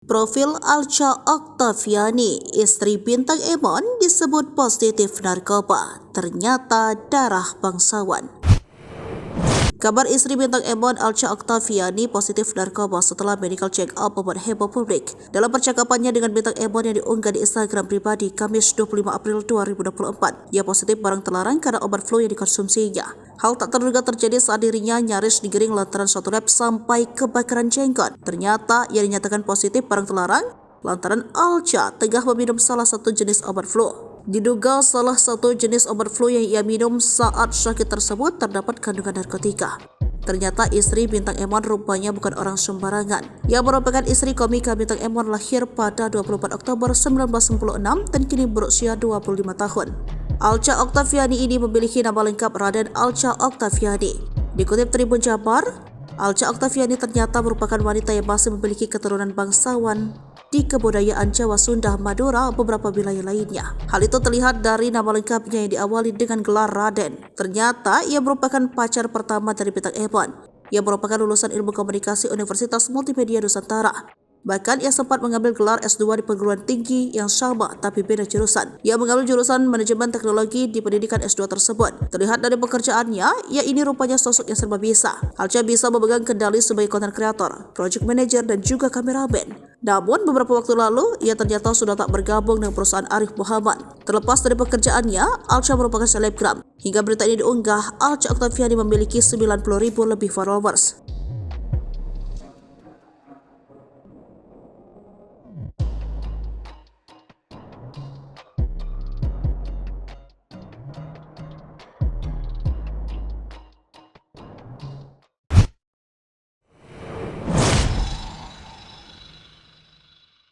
Profil Alcha Oktaviani, istri bintang Emon, disebut positif narkoba. Ternyata darah bangsawan. Kabar istri bintang Emon Alcha Oktaviani positif narkoba setelah medical check up membuat heboh publik. Dalam percakapannya dengan bintang Emon yang diunggah di Instagram pribadi Kamis 25 April 2024, ia positif barang terlarang karena obat flu yang dikonsumsinya. Hal tak terduga terjadi saat dirinya nyaris digiring lantaran suatu lab sampai kebakaran jenggot. Ternyata ia dinyatakan positif barang terlarang lantaran Alcha tengah meminum salah satu jenis obat flu. Diduga salah satu jenis obat flu yang ia minum saat sakit tersebut terdapat kandungan narkotika. Ternyata istri bintang Emon rupanya bukan orang sembarangan. Ia merupakan istri komika bintang Emon lahir pada 24 Oktober 1996 dan kini berusia 25 tahun. Alcha Oktaviani ini memiliki nama lengkap Raden Alcha Oktaviani. Dikutip Tribun Jabar, Alcha Oktaviani ternyata merupakan wanita yang masih memiliki keturunan bangsawan di kebudayaan Jawa, Sunda, Madura, beberapa wilayah lainnya. Hal itu terlihat dari nama lengkapnya yang diawali dengan gelar Raden. Ternyata ia merupakan pacar pertama dari bintang Emon. Ia merupakan lulusan Ilmu Komunikasi Universitas Multimedia Nusantara. Bahkan ia sempat mengambil gelar S2 di perguruan tinggi yang sama tapi beda jurusan. Ia mengambil jurusan Manajemen Teknologi di pendidikan S2 tersebut. Terlihat dari pekerjaannya, ia ini rupanya sosok yang serba bisa. Alcha bisa memegang kendali sebagai content creator, project manager, dan juga kameramen. Namun beberapa waktu lalu, ia ternyata sudah tak bergabung dengan perusahaan Arif Muhammad. Terlepas dari pekerjaannya, Alcha merupakan selebgram. Hingga berita ini diunggah, Alcha Oktaviani memiliki 90.000 lebih followers.